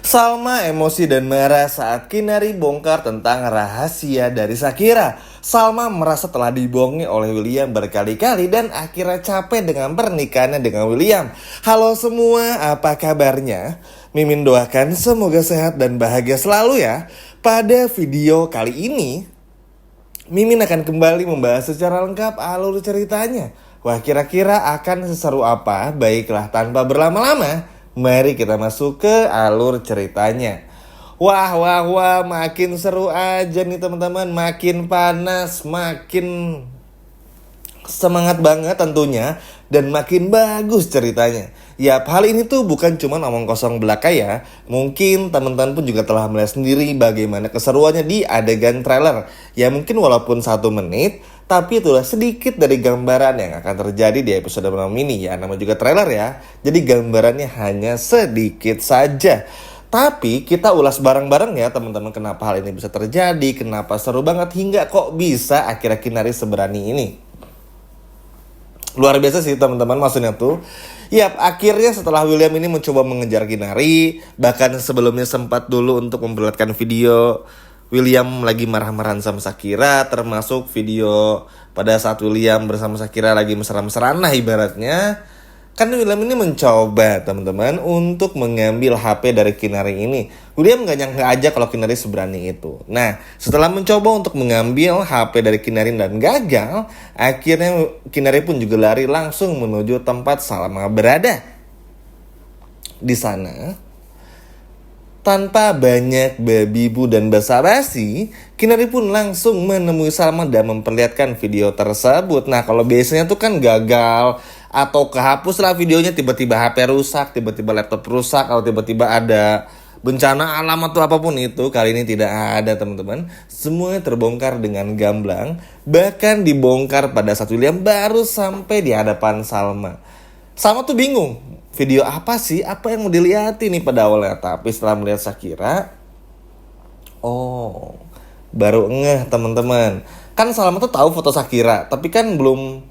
Salma emosi dan marah saat Kinari bongkar tentang rahasia dari Shakira. Salma merasa telah dibohongi oleh William berkali-kali dan akhirnya capek dengan pernikahannya dengan William. Halo semua, apa kabarnya? Mimin doakan semoga sehat dan bahagia selalu ya. Pada video kali ini, Mimin akan kembali membahas secara lengkap alur ceritanya. Wah, kira-kira akan seseru apa? Baiklah, tanpa berlama-lama, mari kita masuk ke alur ceritanya. Wah, makin seru aja nih teman-teman. Makin panas, makin semangat banget tentunya. Dan makin bagus ceritanya. Yap, hal ini tuh bukan cuma omong kosong belaka ya. Mungkin teman-teman pun juga telah melihat sendiri bagaimana keseruannya di adegan trailer. Ya mungkin walaupun 1 menit, tapi itulah sedikit dari gambaran yang akan terjadi di episode malam ini ya. Namanya juga trailer ya. Jadi gambarannya hanya sedikit saja. Tapi kita ulas bareng-bareng ya teman-teman, kenapa hal ini bisa terjadi, kenapa seru banget hingga kok bisa akhirnya Kinari seberani ini. Luar biasa sih teman-teman, maksudnya tuh. Yap, akhirnya setelah William ini mencoba mengejar Kinari, bahkan sebelumnya sempat dulu untuk memperlihatkan video William lagi marah-marahan sama Shakira, termasuk video pada saat William bersama Shakira lagi mesra-mesraan lah ibaratnya. Kan William ini mencoba teman-teman untuk mengambil HP dari Kinari ini. William gak nyangka aja kalau Kinari seberani itu. Nah, setelah mencoba untuk mengambil HP dari Kinari dan gagal, akhirnya Kinari pun juga lari langsung menuju tempat Salma berada. Di sana, tanpa banyak babi bu dan basa-basi, Kinari pun langsung menemui Salma dan memperlihatkan video tersebut. Nah, kalau biasanya tuh kan gagal atau kehapus lah videonya, tiba-tiba HP rusak, tiba-tiba laptop rusak, atau tiba-tiba ada bencana alam atau apapun itu. Kali ini tidak ada teman-teman. Semuanya terbongkar dengan gamblang. Bahkan dibongkar pada saat William baru sampai di hadapan Salma. Salma tuh bingung, video apa sih? Apa yang mau dilihatin nih pada awalnya? Tapi setelah melihat Shakira, oh, baru ngeh teman-teman. Kan Salma tuh tahu foto Shakira, tapi kan belum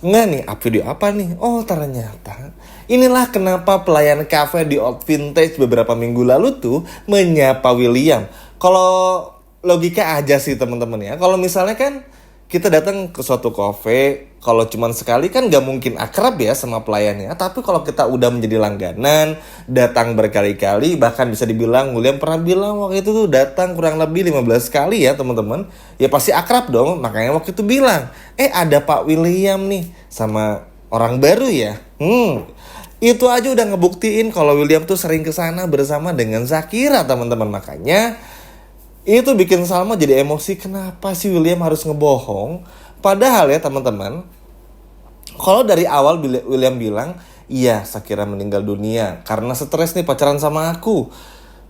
ngeh nih, video apa nih? Oh, ternyata inilah kenapa pelayan cafe di Old Vintage beberapa minggu lalu tuh menyapa William. Kalau logika aja sih teman-teman ya. Kalau misalnya kan kita datang ke suatu cafe, kalau cuman sekali kan gak mungkin akrab ya sama pelayannya. Tapi kalau kita udah menjadi langganan, datang berkali-kali, bahkan bisa dibilang William pernah bilang waktu itu tuh datang kurang lebih 15 kali ya teman-teman. Ya pasti akrab dong, makanya waktu itu bilang, ada Pak William nih sama orang baru ya. Itu aja udah ngebuktiin kalau William tuh sering kesana bersama dengan Shakira teman-teman. Makanya itu bikin Salma jadi emosi, kenapa sih William harus ngebohong? Padahal ya teman-teman, kalau dari awal William bilang, iya Shakira meninggal dunia karena stres nih pacaran sama aku.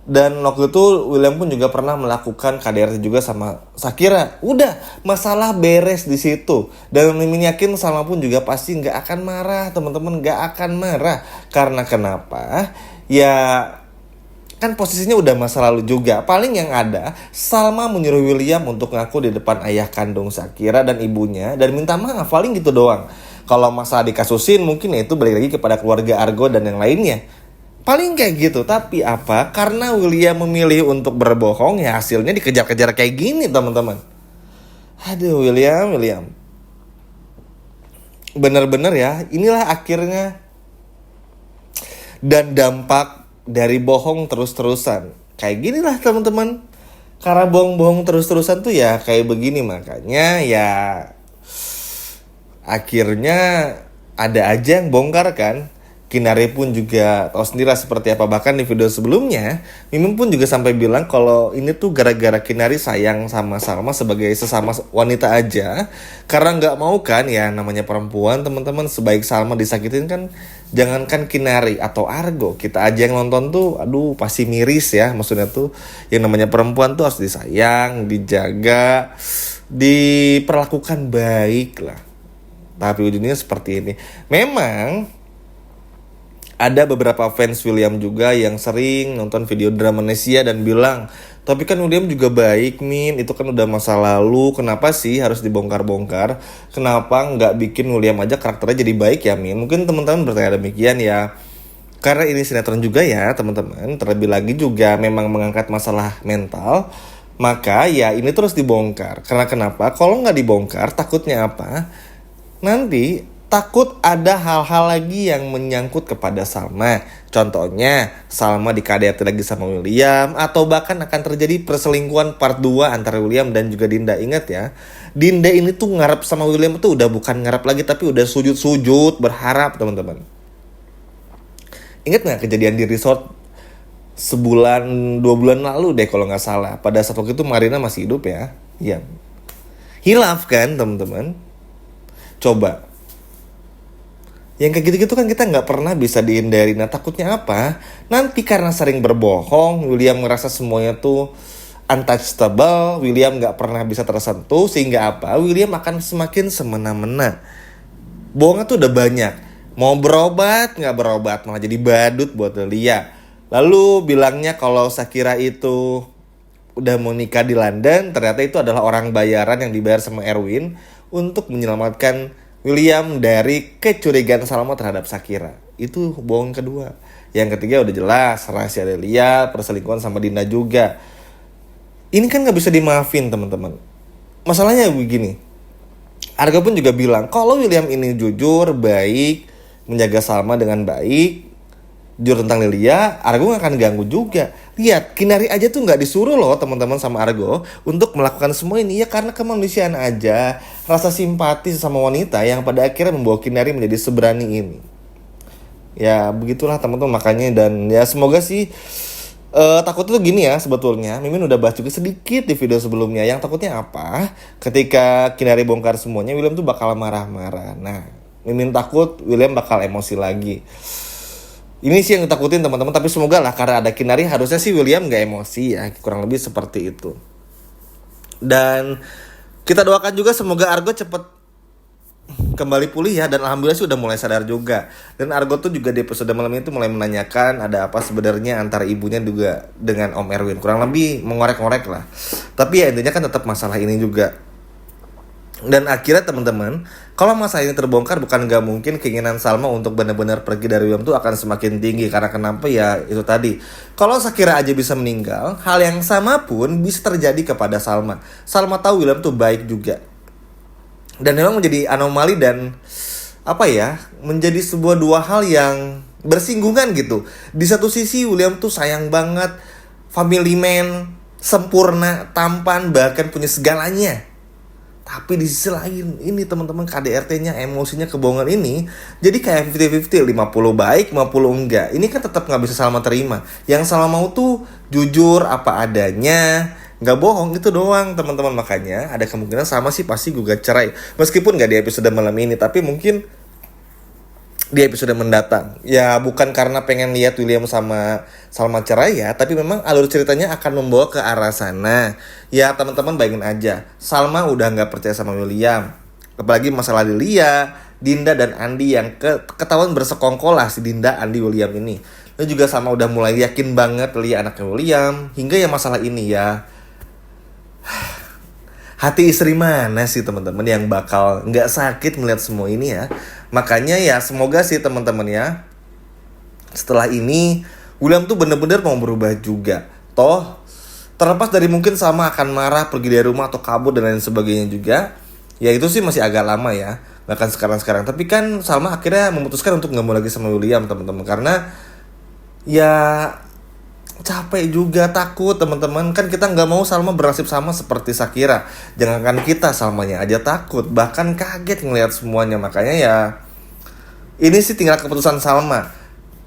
Dan waktu itu William pun juga pernah melakukan KDRT juga sama Shakira. Udah, masalah beres di situ. Dan Mimin yakin Salma pun juga pasti gak akan marah teman-teman, gak akan marah. Karena kenapa? Ya kan posisinya udah masa lalu juga. Paling yang ada, Salma menyuruh William untuk ngaku di depan ayah kandung Shakira dan ibunya dan minta maaf, paling gitu doang. Kalau masalah dikasusin mungkin itu balik lagi kepada keluarga Argo dan yang lainnya. Paling kayak gitu. Tapi apa? Karena William memilih untuk berbohong, ya hasilnya dikejar-kejar kayak gini teman-teman. Aduh William. Bener-bener ya, inilah akhirnya dan dampak dari bohong terus-terusan. Kayak gini lah teman-teman. Karena bohong-bohong terus-terusan tuh ya kayak begini. Makanya ya akhirnya ada aja yang bongkar kan. Kinari pun juga tahu sendiri seperti apa. Bahkan di video sebelumnya Mimin pun juga sampai bilang kalau ini tuh gara-gara Kinari sayang sama Salma sebagai sesama wanita aja. Karena gak mau kan ya namanya perempuan teman-teman, sebaik Salma disakitin kan, jangankan Kinari atau Argo, kita aja yang nonton tuh aduh pasti miris ya. Maksudnya tuh yang namanya perempuan tuh harus disayang, dijaga, diperlakukan baik lah. Tapi ujungnya seperti ini. Memang ada beberapa fans William juga yang sering nonton video Dramanesia dan bilang, tapi kan William juga baik Min, itu kan udah masa lalu, kenapa sih harus dibongkar-bongkar? Kenapa nggak bikin William aja karakternya jadi baik ya Min? Mungkin teman-teman bertanya demikian ya. Karena ini sinetron juga ya teman-teman, terlebih lagi juga memang mengangkat masalah mental, maka ya ini terus dibongkar. Karena kenapa? Kalau nggak dibongkar, takutnya apa? Nanti takut ada hal-hal lagi yang menyangkut kepada Salma. Contohnya, Salma dikadeti lagi sama William, atau bahkan akan terjadi perselingkuhan part 2 antara William dan juga Dinda. Ingat ya, Dinda ini tuh ngarep sama William tuh udah bukan ngarep lagi, tapi udah sujud-sujud berharap teman-teman. Ingat nggak kejadian di resort sebulan 2 bulan lalu deh kalau nggak salah. Pada saat waktu itu Marina masih hidup ya. Iya. Hilaf kan teman-teman. Coba. Yang kayak gitu-gitu kan kita nggak pernah bisa dihindari. Nah takutnya apa? Nanti karena sering berbohong, William ngerasa semuanya tuh untouchable. William nggak pernah bisa tersentuh. Sehingga apa? William akan semakin semena-mena. Bohongnya tuh udah banyak. Mau berobat, nggak berobat, malah jadi badut buat Lia. Lalu bilangnya kalau Shakira itu udah mau nikah di London, ternyata itu adalah orang bayaran yang dibayar sama Erwin untuk menyelamatkan William dari kecurigaan Salma terhadap Shakira. Itu bohong kedua. Yang ketiga udah jelas, rahasia Lia, perselingkuhan sama Dinda juga. Ini kan nggak bisa dimaafin teman-teman. Masalahnya begini, Arga pun juga bilang kalau William ini jujur, baik, menjaga Salma dengan baik, jujur tentang Lilia, Argo gak akan ganggu juga. Lihat, Kinari aja tuh gak disuruh loh teman-teman sama Argo untuk melakukan semua ini ya karena kemanusiaan aja, rasa simpati sama wanita yang pada akhirnya membawa Kinari menjadi seberani ini. Ya begitulah teman-teman makanya, dan ya semoga sih takutnya tuh gini ya sebetulnya. Mimin udah bahas juga sedikit di video sebelumnya. Yang takutnya apa? Ketika Kinari bongkar semuanya, William tuh bakal marah-marah. Nah, Mimin takut William bakal emosi lagi. Ini sih yang ditakutin teman-teman. Tapi semoga lah karena ada Kinari harusnya sih William gak emosi ya. Kurang lebih seperti itu. Dan kita doakan juga semoga Argo cepet kembali pulih ya. Dan alhamdulillah sih udah mulai sadar juga. Dan Argo tuh juga di episode malam ini tuh mulai menanyakan ada apa sebenarnya antara ibunya juga dengan Om Erwin. Kurang lebih mengorek-ngorek lah. Tapi ya intinya kan tetap masalah ini juga. Dan akhirnya teman-teman, kalau masalah ini terbongkar, bukan gak mungkin keinginan Salma untuk benar-benar pergi dari William tuh akan semakin tinggi. Karena kenapa ya itu tadi, kalau Shakira aja bisa meninggal, hal yang sama pun bisa terjadi kepada Salma. Salma tahu William tuh baik juga. Dan memang menjadi anomali dan apa ya, menjadi sebuah dua hal yang bersinggungan gitu. Di satu sisi William tuh sayang banget, family man, sempurna, tampan, bahkan punya segalanya. Tapi di sisi lain, ini teman-teman KDRT-nya, emosinya, kebohongan ini jadi kayak 50-50, 50 baik, 50 enggak. Ini kan tetap gak bisa Salma terima. Yang Salma mau tuh jujur apa adanya, gak bohong, itu doang teman-teman. Makanya ada kemungkinan Salma sih pasti gugat cerai. Meskipun gak di episode malam ini, tapi mungkin di episode mendatang. Ya bukan karena pengen lihat William sama Salma cerai ya, tapi memang alur ceritanya akan membawa ke arah sana. Ya teman-teman bayangin aja, Salma udah gak percaya sama William. Apalagi masalah Lia, Dinda dan Andi yang ketahuan bersekongkol lah si Dinda, Andi, William ini. Dan juga Salma udah mulai yakin banget Lia anaknya William. Hingga ya masalah ini ya, hati istri mana sih teman-teman yang bakal nggak sakit melihat semua ini ya. Makanya ya semoga sih teman-teman ya, setelah ini William tuh bener-bener mau berubah juga. Toh terlepas dari mungkin Salma akan marah, pergi dari rumah atau kabur dan lain sebagainya juga, ya itu sih masih agak lama ya, bahkan sekarang-sekarang. Tapi kan Salma akhirnya memutuskan untuk nggak mau lagi sama William teman-teman, karena ya capek juga, takut teman-teman. Kan kita nggak mau Salma bernasib sama seperti Shakira. Jangankan kita, Salmanya aja takut, bahkan kaget ngelihat semuanya. Makanya ya ini sih tinggal keputusan Salma.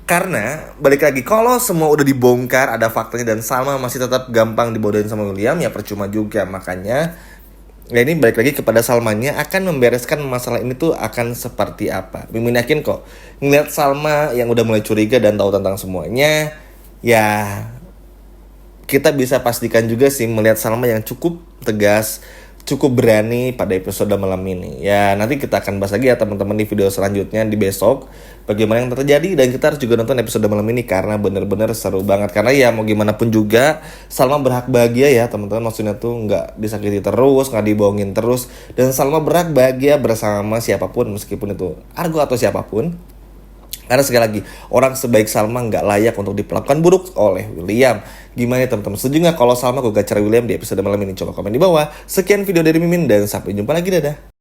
Karena balik lagi, kalau semua udah dibongkar, ada faktanya dan Salma masih tetap gampang dibodohin sama William, ya percuma juga. Makanya ya ini balik lagi kepada Salmanya akan membereskan masalah ini tuh akan seperti apa. Mimin yakin kok ngeliat Salma yang udah mulai curiga dan tahu tentang semuanya, ya kita bisa pastikan juga sih melihat Salma yang cukup tegas, cukup berani pada episode malam ini. Ya nanti kita akan bahas lagi ya teman-teman di video selanjutnya di besok, bagaimana yang terjadi. Dan kita harus juga nonton episode malam ini karena bener-bener seru banget. Karena ya mau gimana pun juga Salma berhak bahagia ya teman-teman. Maksudnya tuh gak disakiti terus, gak dibohongin terus. Dan Salma berhak bahagia bersama siapapun, meskipun itu Argo atau siapapun. Karena sekali lagi, orang sebaik Salma nggak layak untuk diperlakukan buruk oleh William. Gimana ya teman-teman? Setuju nggak kalau Salma gugat cerai William di episode malam ini? Coba komen di bawah. Sekian video dari Mimin dan sampai jumpa lagi, dadah.